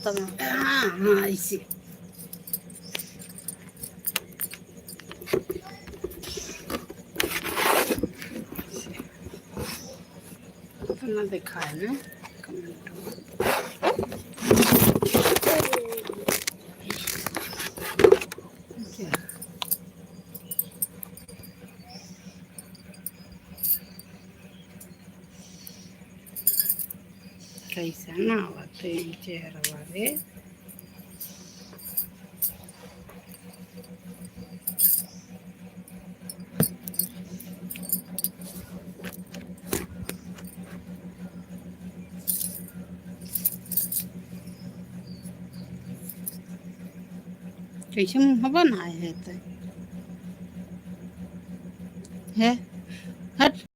रास्ता में। हाँ हाँ इसी इतना देखा है ना कमेंट क्या कैसा ना आते चेहरा वाले कैसे मुँह बनाए है तो है हट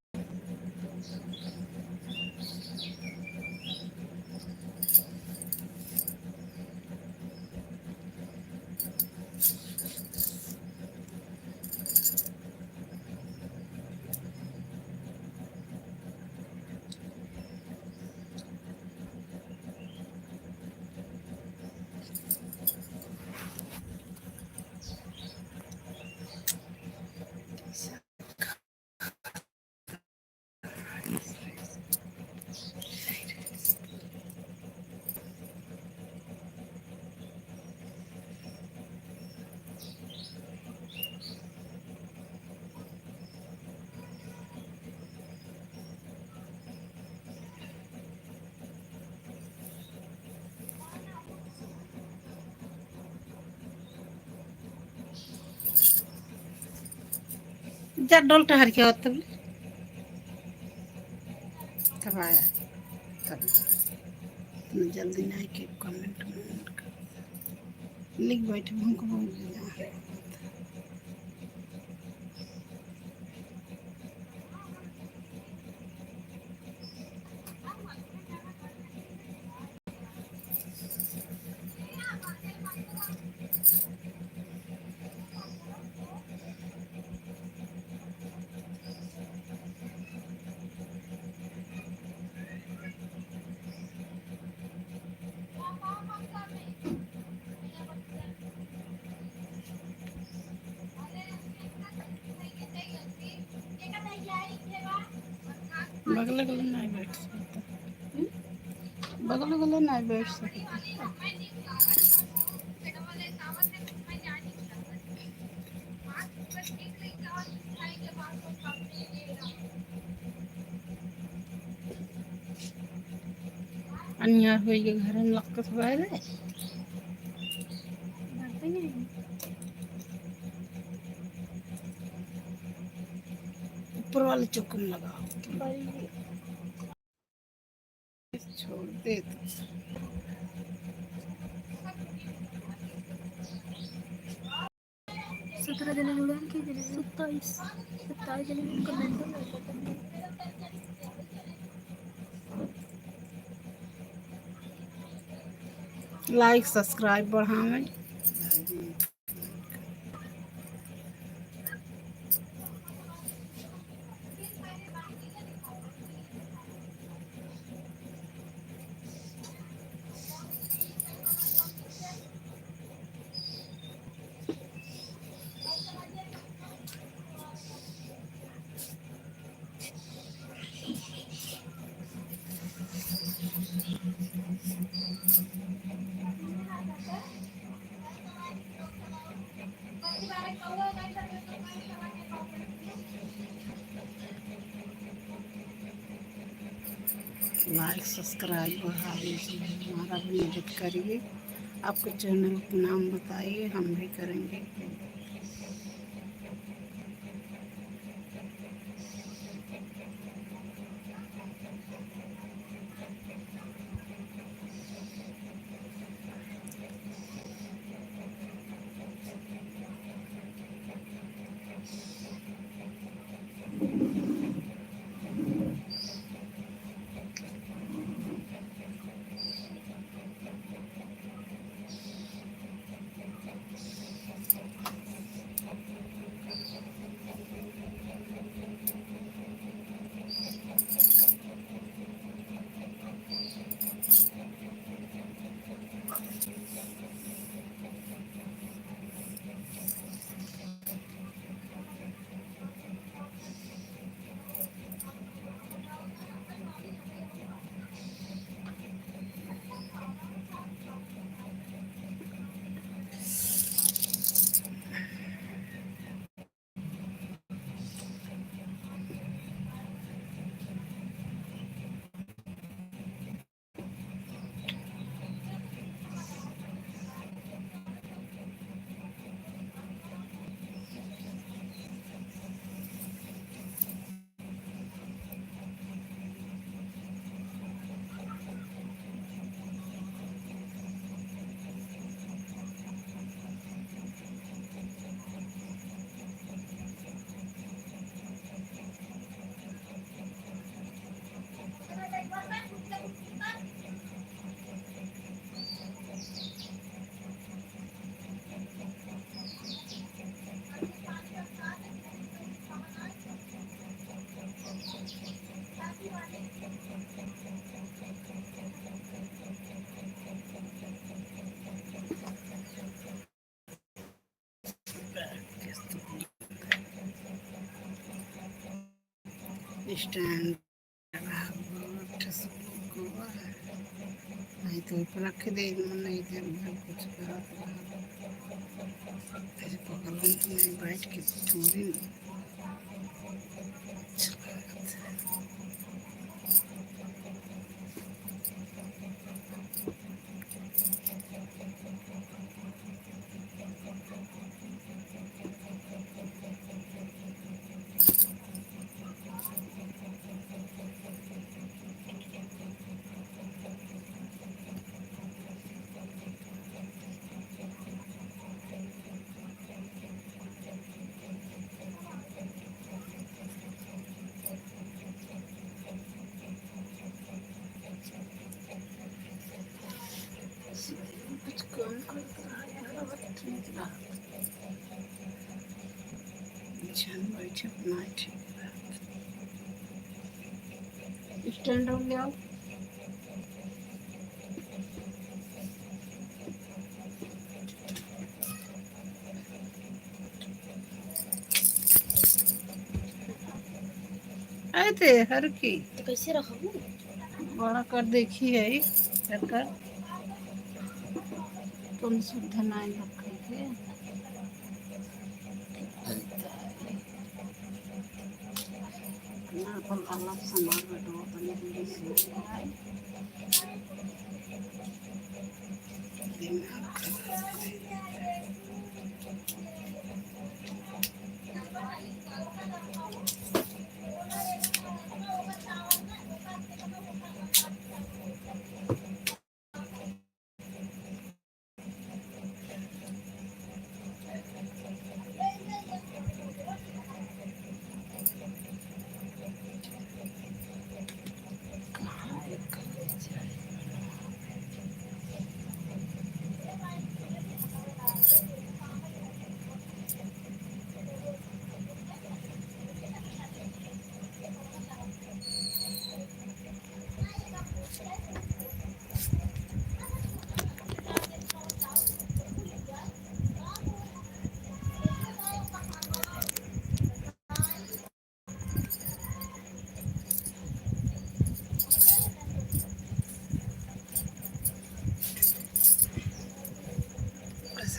जा डोल टहर के होते तब आया तब जल्दी नहीं के कमेंट लिख बैठे हमको बहुत बगल गले नहीं बैठ सकता बगल गले नहीं बैठ सकता अन्यार हो घर में लक्कत हुआ है ऊपर वाले चौकन लगाओ छोड़ दे तो 17 जने जुड़े हैं कि 27 जने कमेंट लाइक सब्सक्राइब बढ़ावें लाइक सब्सक्राइब बढ़ा दीजिए हमारा भी मदद करिए आपके चैनल का नाम बताइए हम भी करेंगे स्टैंड नहीं तो ऊपर रख दे, नहीं दे कुछ पकड़ नहीं बैठ के थोड़ी कुछ कम करता है बैठे अपना ठीक स्टैंड हो गया। आए थे हर की तो कैसे रखा हूँ? बड़ा कर देखी है कर तुम शुद्ध नहीं रखे थे। अलग सामान बैठो अपने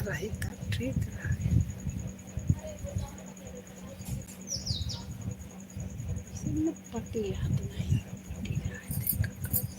रही तब ठीक रहा। पट्टी याद नहीं पट्टी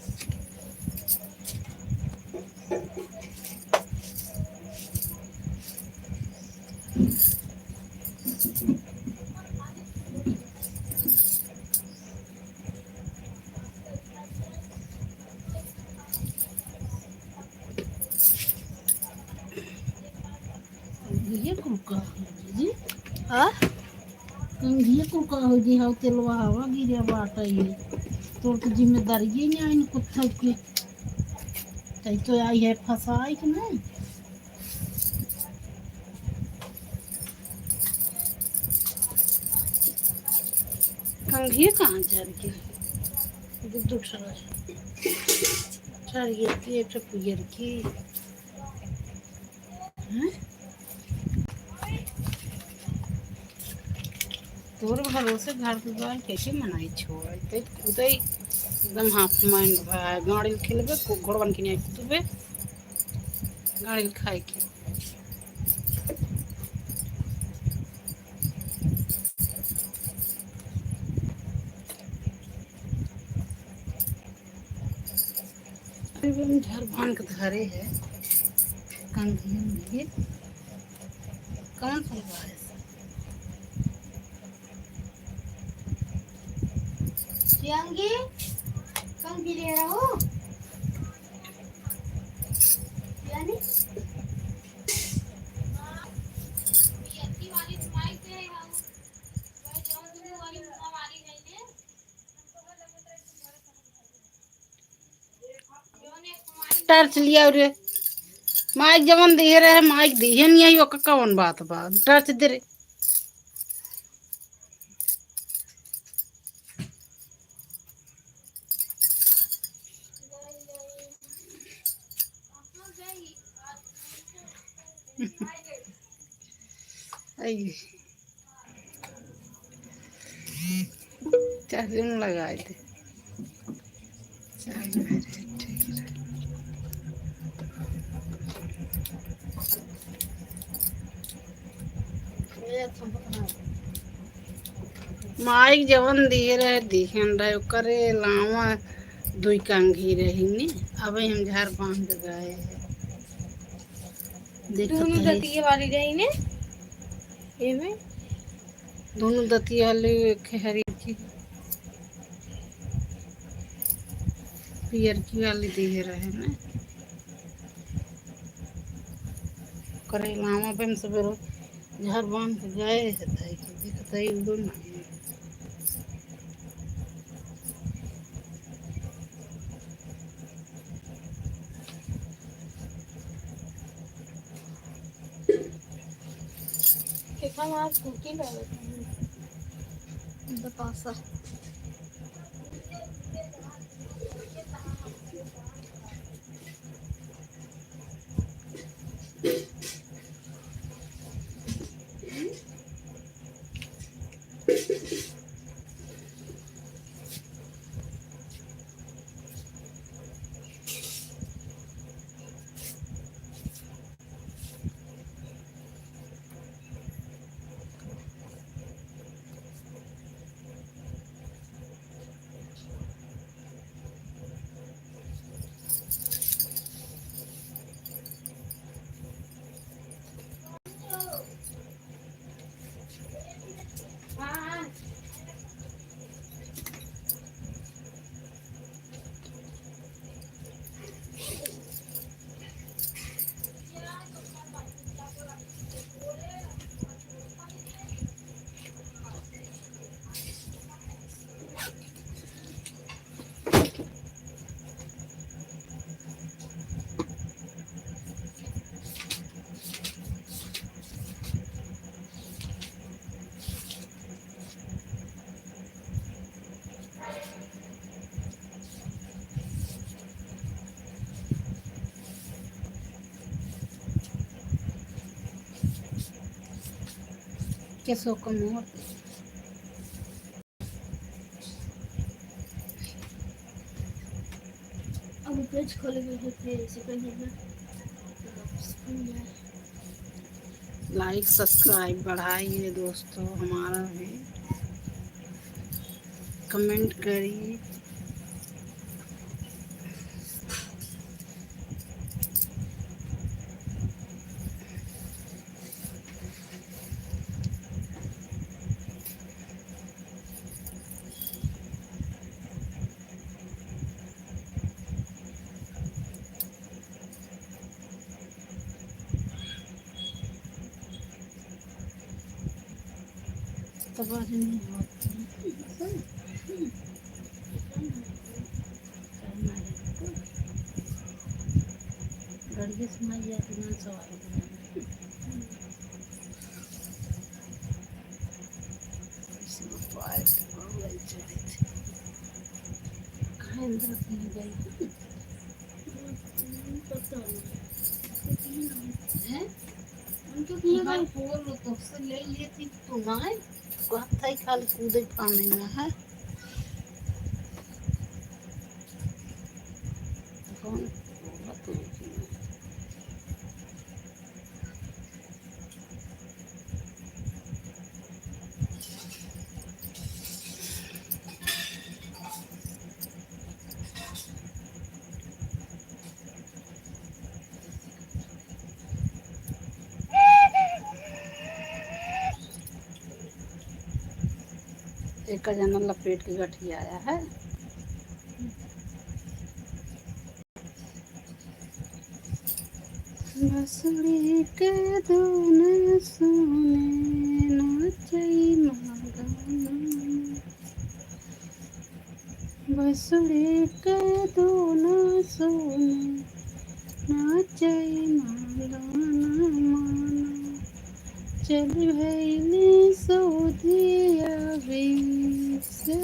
ये कुका जी हाँ ये कुका हो जी हाँ तेलवा हवा गिरे बाटा ये तो जिम्मेदारी ये नहीं आई कुत्ता की तई तो आई है फसाई कि नहीं कंघी कहाँ चढ़ गई दूध चढ़ गई एक पियर की हैं? तोर भरोसे घर दुआर कैसे मनाई छोड़ ते खुद ही एकदम हाफ माइंड भाई गाड़ी खेलबे को घोड़वन के नहीं तुबे गाड़ी खाए के झार भान के धरे है कंघी में कौन फलवा है शियांगी कंघी ले रहा हो यानी टर्च लिया रे माइक जवन दे रहे माइक दिए नहीं आई ओका कौन बात बा टर्च दे रे आई चार्जिंग लगाए थे माइक जवन दिए रहे दिखन रहे करे लावा दुई कंघी रही ने अब हम झार बांध गए हैं दोनों दतिये वाली रही ने ये में दोनों दतिया वाले खहरी की पियर की वाली दिए रहे ने करे लावा पे हम सब झार बांध के गए हैं देखते ही दोनों कितना मार स्कूटी लगा बतासा कैसो कम हो अब पेज खोलेंगे तो फिर ऐसे करेंगे लाइक सब्सक्राइब बढ़ाइए दोस्तों हमारा भी कमेंट करिए तबाह नहीं गड़िए सुनाई जाती ना सवाल कहाँ अंदर अपनी गई पता नहीं है इधर बोल तो से ले लेती तो नहीं कथई खाली कूदे पानी में है कौन तो एक जना लपेट के गठिया आया है बसुड़ी के धुन सुने नाचई मगन बसुड़ी के धुन सुने नाचई मगन माना चल भैली सऊदिया विसे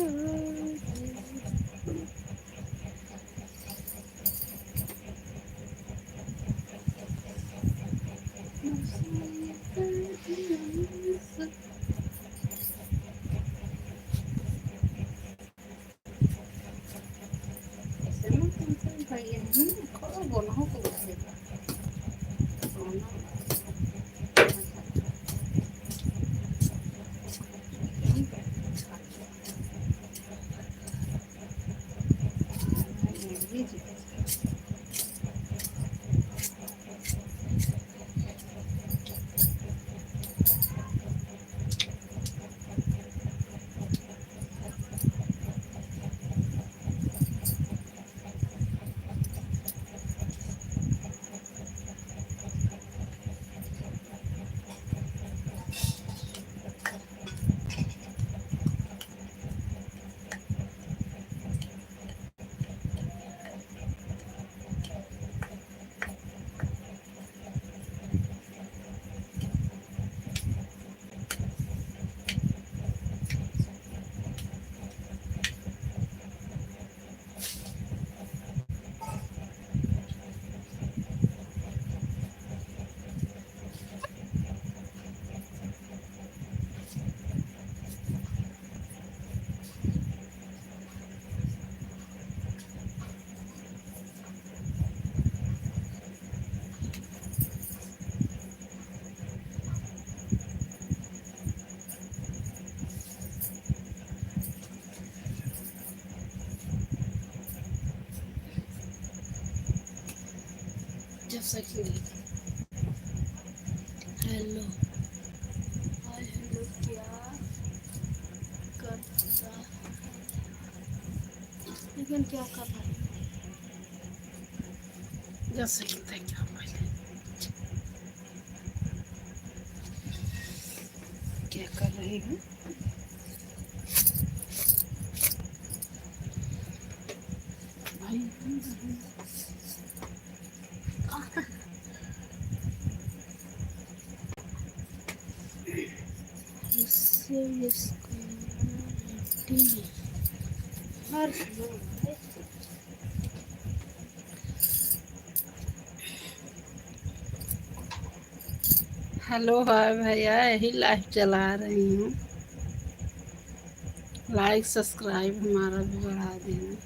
जैसा कि हेलो हाय हेलो क्या करता लेकिन क्या कर रहा है जैसा कि क्या पहले क्या कर रही हूँ भाई इससे इसको टी हर हेलो हाय भैया यही लाइव चला रही हूँ लाइक सब्सक्राइब हमारा भी बढ़ा देना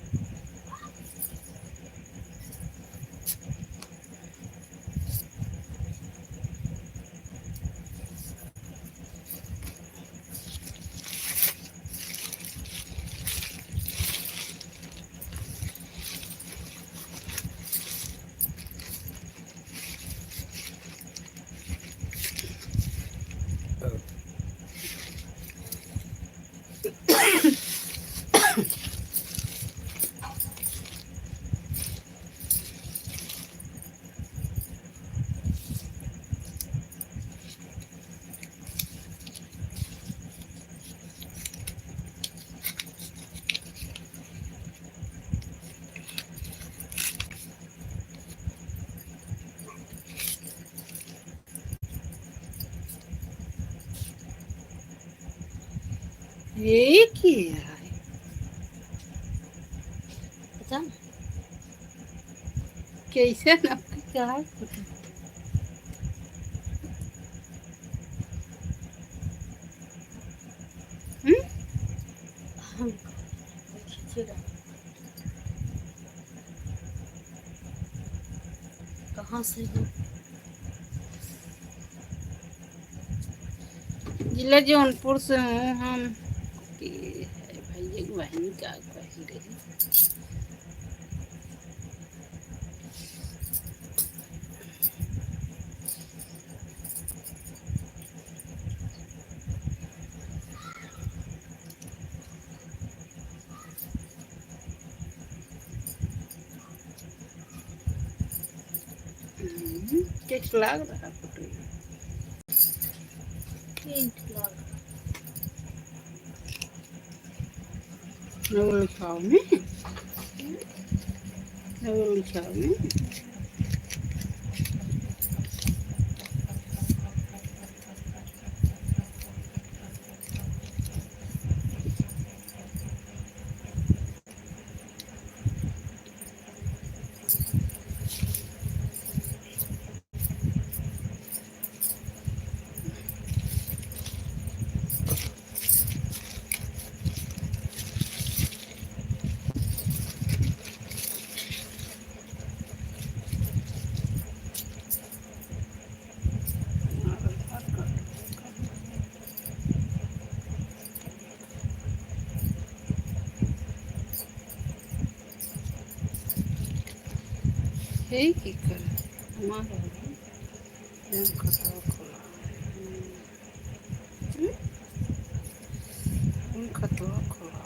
ये क्या है पता कैसे ना क्या कहाँ से हो? जिला जौनपुर से हूँ हम। कि है भाई एक बहन का कही रही। टेस्ट लग रहा फोटो। लिखाओ में लिखाओ में है कि कर हमारा खतरा खुला खतरा खुला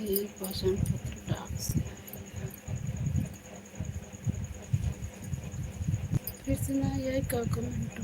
ये पसंद पत्र डाक से फिर से ना यही का कमेंट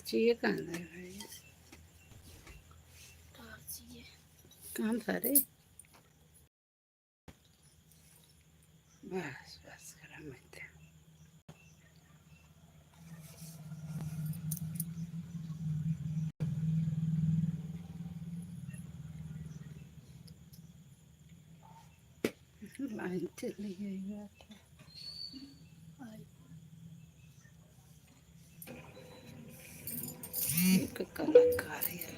चाहिए कहाँ है कहाँ सारे बस बस करा मत लाइन चली गई बात एक कलाकार है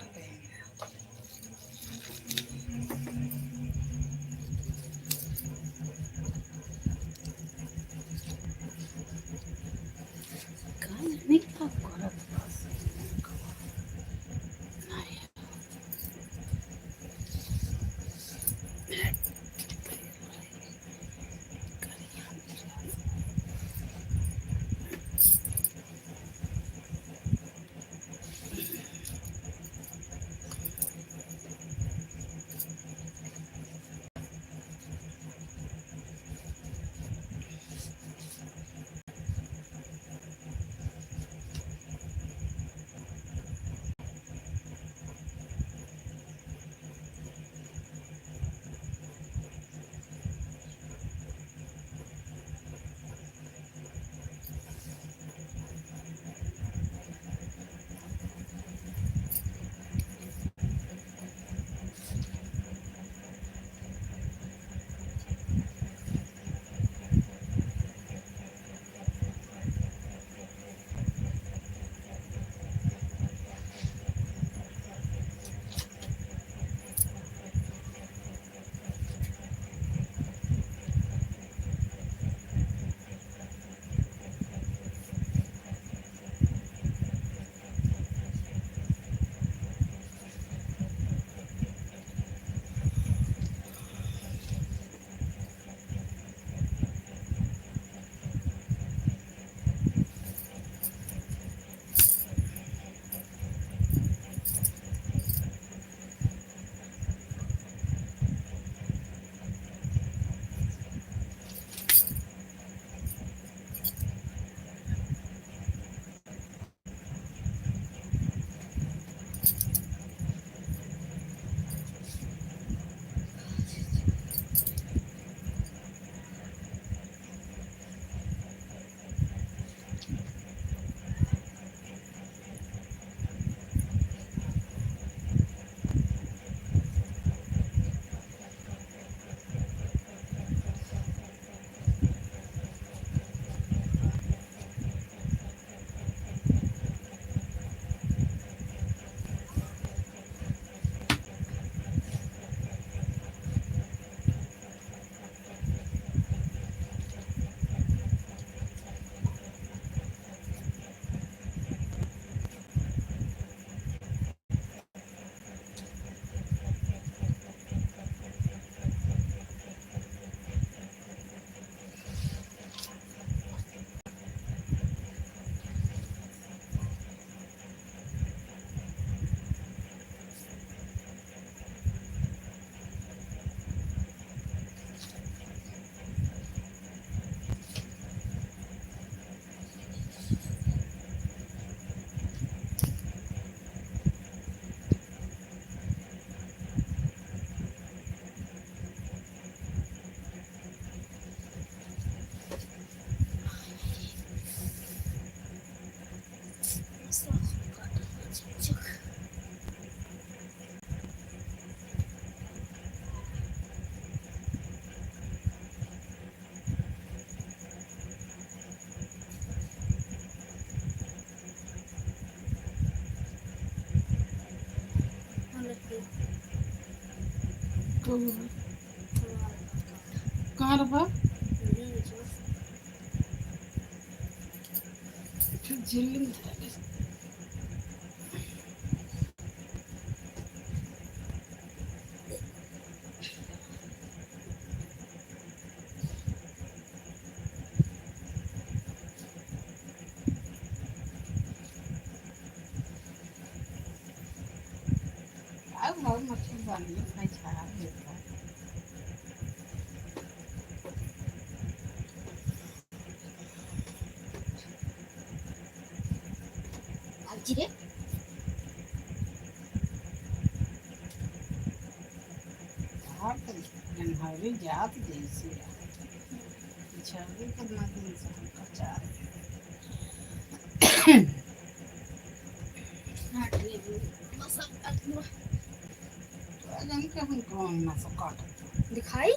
कहाँ रखा? झिल्ली में धरा है। बहुत मछली बनी है, नहीं छाया देता। जीरे हरी जात जैसे छवि कितना दिन से हमका चाह तो हम कौन ना सब काट दिखाई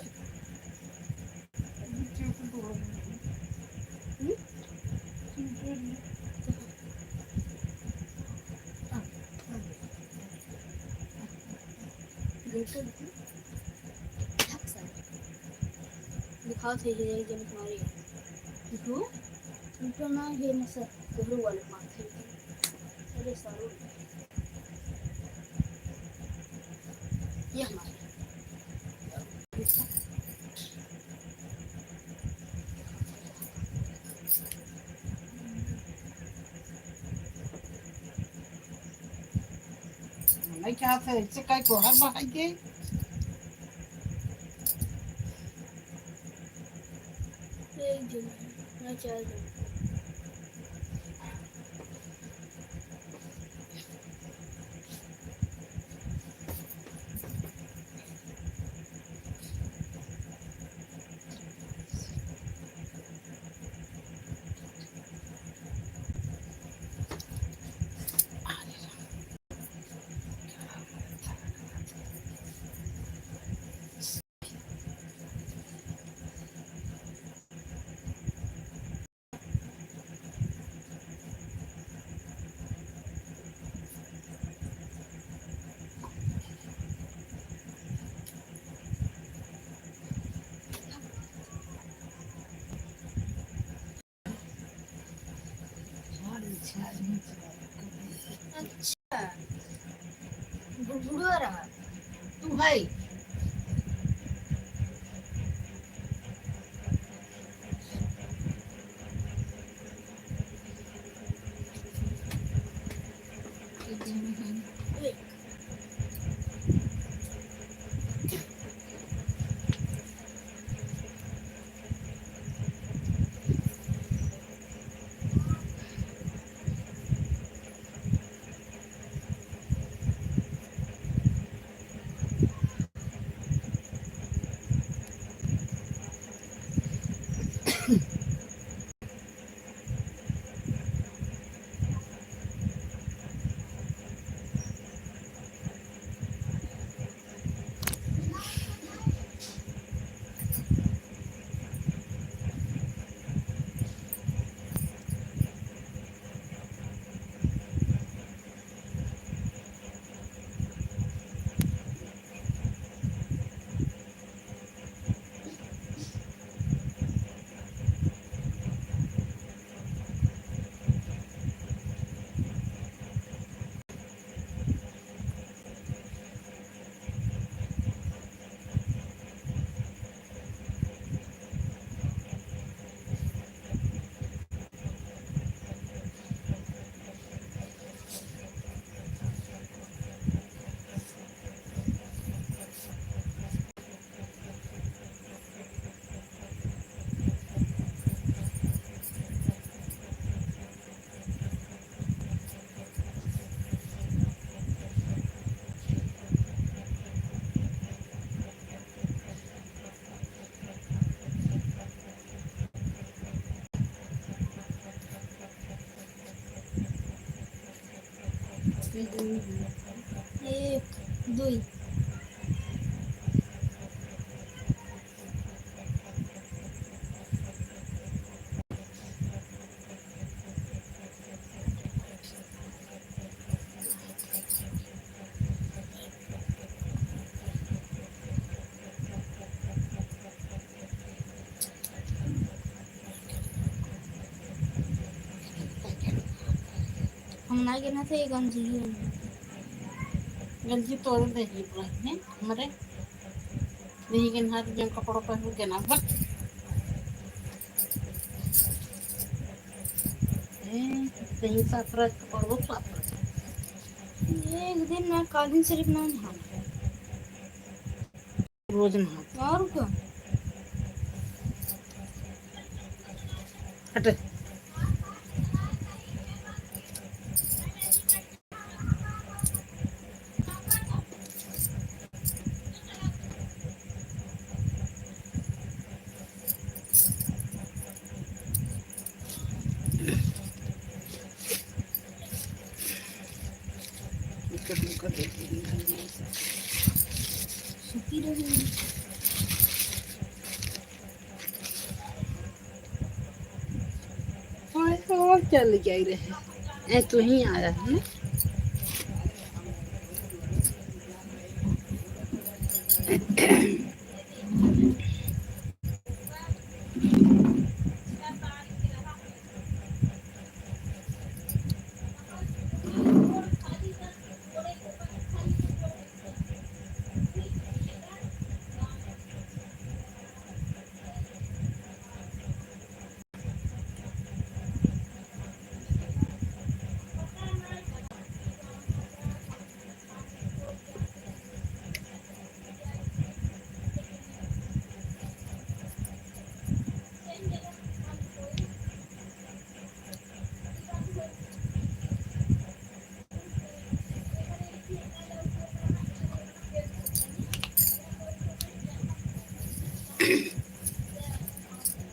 दिखाओ सही है जब तुम्हारी देखो तो ना ये ना सर कोहरो वाले माथे अरे सारो ये हमारे नहीं क्या था इससे कई को हर बाहर के एक दिन ना चार दिन अच्छा बुढ़ा रहा तू भाई एक दुई बना के ना थे गंजी गंजी तोड़ दे ही ने हमारे नहीं के हाथ में कपड़ों पर हो गया ना बस नहीं साफ रख कपड़ों साफ रख एक दिन मैं कालीन सिर्फ ना नहाना रोज नहा और क्या हट कर देती सुखी रहेगी और चल जाई रहे ए तू ही आया है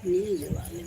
नहीं जो वाले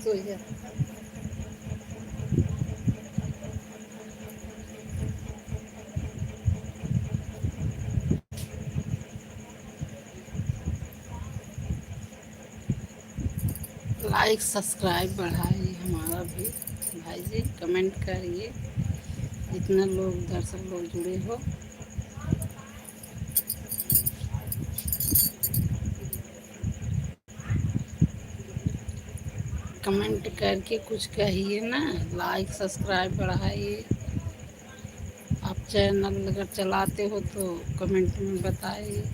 सो जा लाइक सब्सक्राइब बढ़ाइए हमारा भी भाई जी कमेंट करिए जितना लोग दर्शक लोग जुड़े हो कमेंट करके कुछ कहिए ना, लाइक सब्सक्राइब बढ़ाइए। आप चैनल अगर चलाते हो तो कमेंट में बताइए,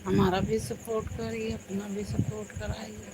हमारा भी सपोर्ट करिए, अपना भी सपोर्ट कराइए।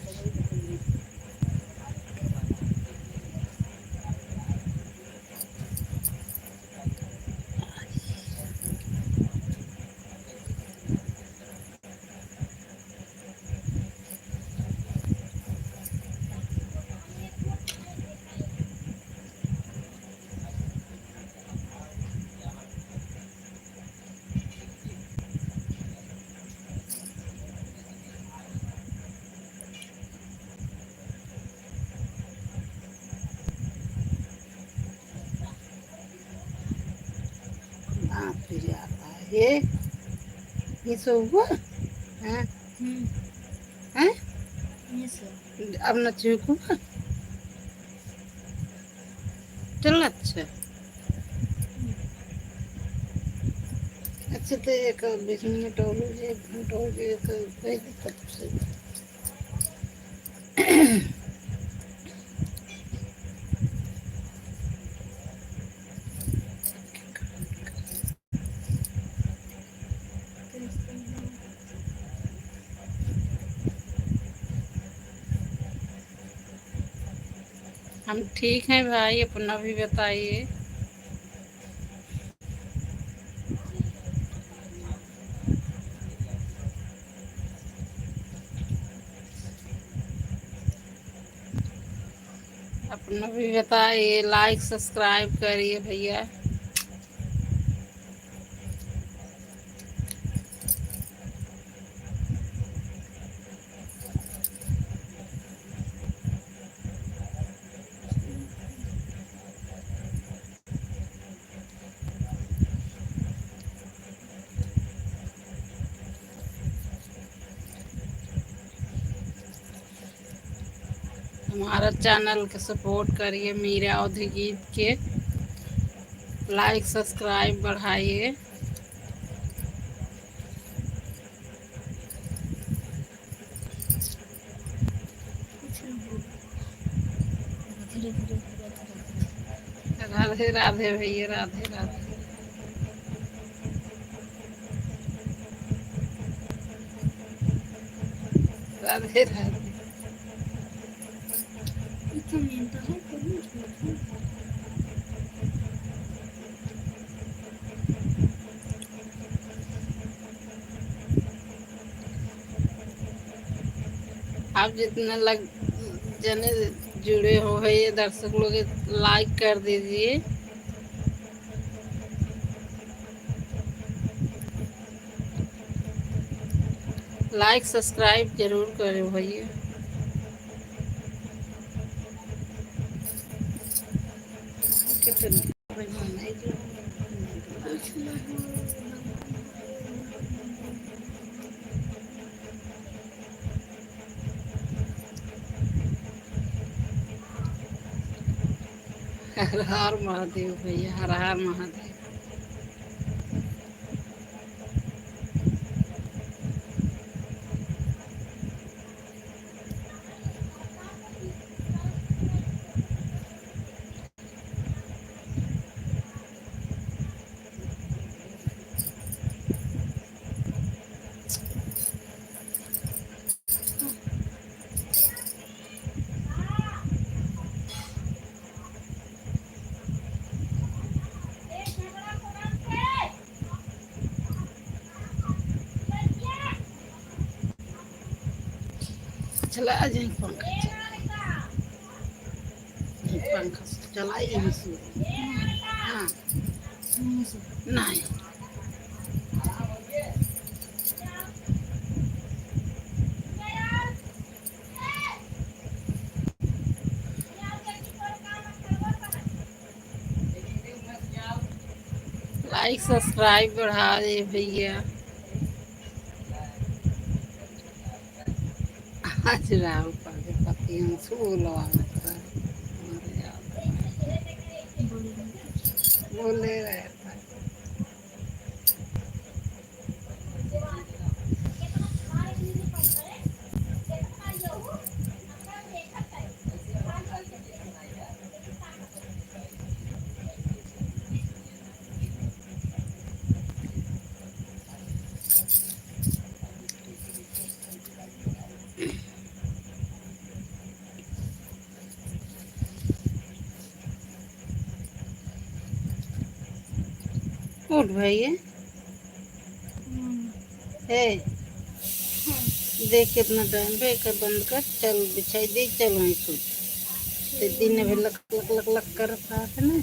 दांत फिर आता है ये सब हुआ है। हैं? ये सब अब न चूकू चल अच्छा। अच्छा तो एक 20 मिनट और हो जाए, 1 घंटा हो जाए तो कोई दिक्कत से। हम ठीक हैं भाई, अपना भी बताइए। अपना भी बताइए, लाइक सब्सक्राइब करिए भैया। हमारा चैनल के सपोर्ट करिए, मीरा अवधि गीत के लाइक सब्सक्राइब बढ़ाइए। कुछ नहीं होगा, धीरे धीरे होगा, धीरे धीरे। राधे राधे भैया, राधे राधे। राधे राधे। इतना मेहनत है कभी झूठ है। आप जितने लग जने जुड़े हो है ये दर्शक लोग, लाइक कर दीजिए। लाइक सब्सक्राइब जरूर करें भैया। कितने कुछ नहीं हर हर महादेव भैया, हर हर महादेव। चला आ जाए पंखा, पंखा चलाइए हाँ नहीं। लाइक सब्सक्राइब बढ़ा दे भैया। आज राहुल पति अंशु बोलवा बोले रहे थे। उठ भाई है देख कितना टाइम पे कर बंद कर चल बिछाई दे चल वहीं सो ते दिन में लक लक लक लक कर रहा है ना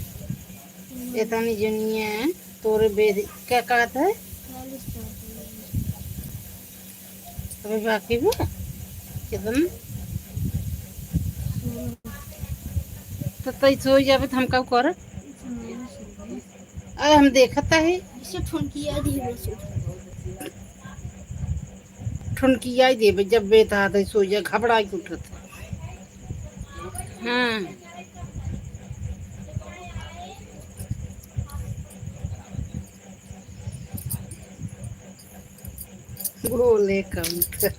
ये तो नहीं जुनिया है तोरे बेद क्या कहता है अभी बाकी भी कितना तो तई सो जावे तो हम का कर अरे हम देखता है ठुनकिया ही देवे जब बेता था सो जा घबरा के उठत हाँ बोले कम कर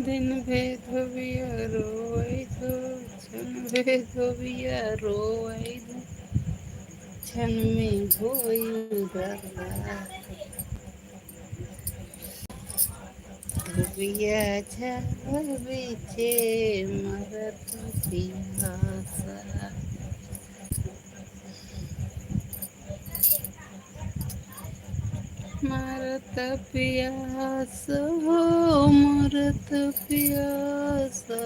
दिन भेद बिया रोई दो क्षण भेद बिया रोई दो क्षण में होई बर्बाद बिया छाल बीचे मरत पियासा मरत पियास हो मरत पियासा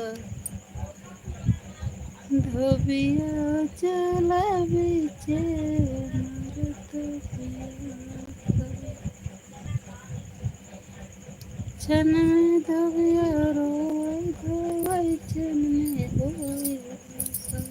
धोबिया चला बीचे मरत पियासा क्षण में धोबिया रोई धोई क्षण में होई बरसा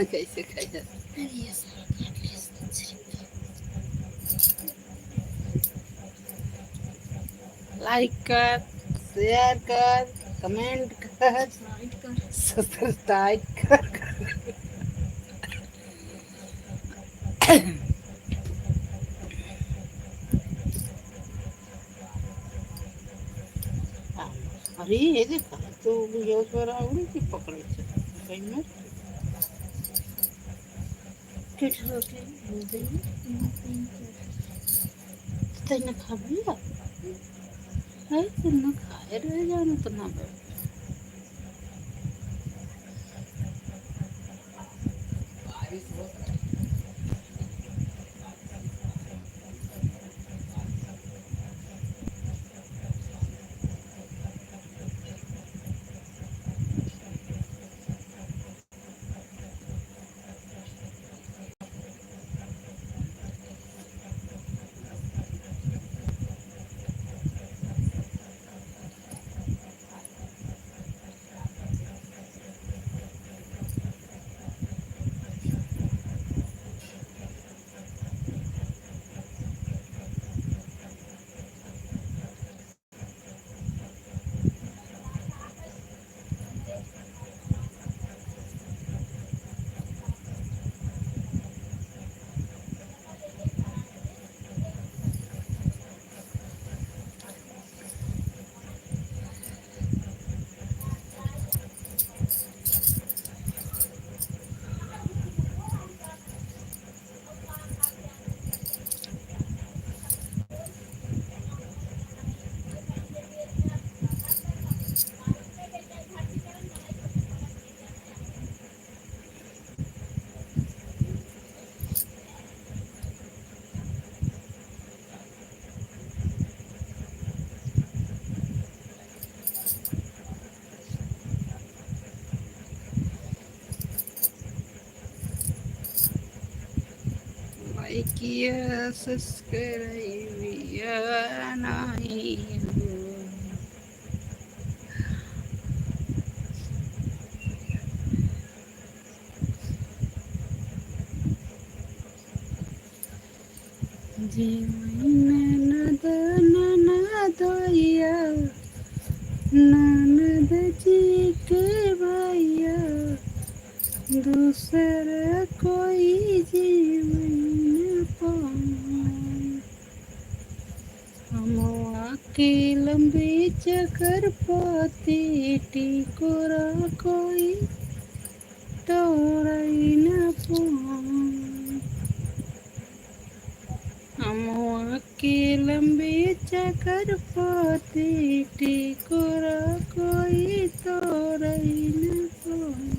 कैसे खाया लाइक कर शेयर कर कमेंट कर सब्सक्राइब कर अरे ये देखा तो यो छोरा उड़ी की पकड़े छे कहीं में किठलो के बोल तने खाबिया है तने खाए रह जाने तो ना बे किया सब्सक्राइबिया नहीं हो। जी ननद ननदोइया ननद जी के भैया दूसरा कोई जीवन पाए। हम के लंबी चकर पाती टिकोरा कोई तोड़ न पाए। हम के लंबी चकर पाती टिकोरा कोई तोड़ न पाए।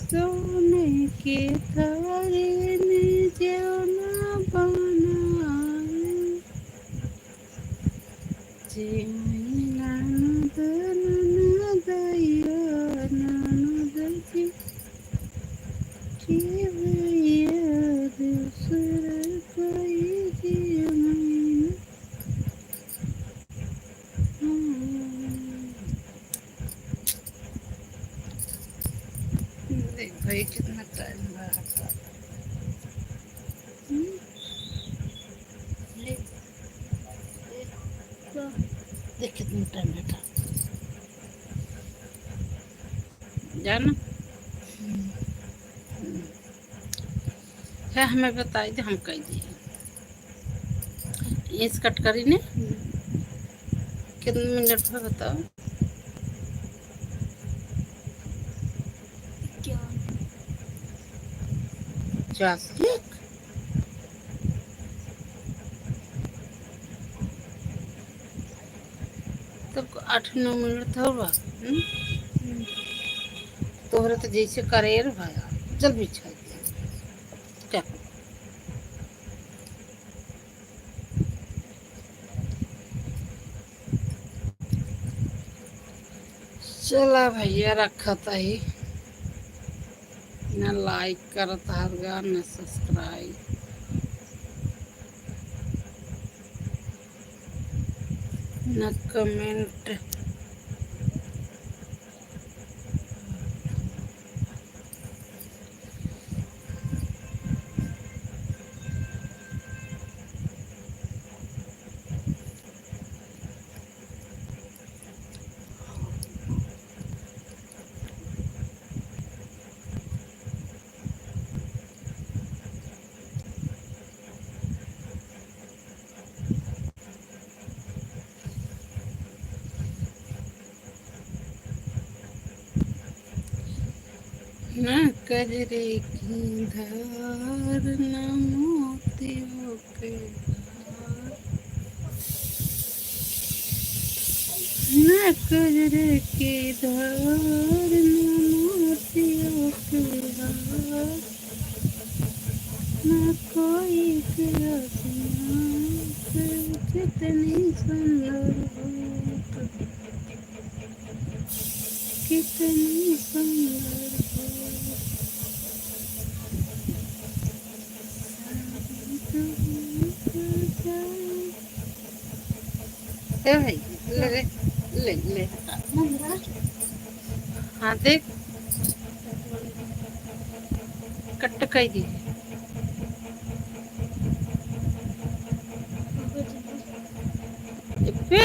सोने के थारे में जौना बनाए। जी ननद ननदइया ननद जी के भैया दूसरा कोई जीवन देख भाई कितना टाइम लगा। देख कितना टाइम लगा जाना है। हमें बताई दे हम कह दिए इस कट करी ने कितने मिनट में बताओ। क्या 50 तब 8-9 मिनट होगा। तोहरे तो जैसे करेर भाया चल बिछा क्या चला भैया रखा था ही न लाइक करता हरगा न सब्सक्राइब न कमेंट। न कजरे की धार न मोतियों के हार। न कजरे की धार न मोतियों के हार। न कोई तेरा कितनी सुंदर हो कितनी सुंदर हो भाई ले ले ले हाँ देख कट कई दी पे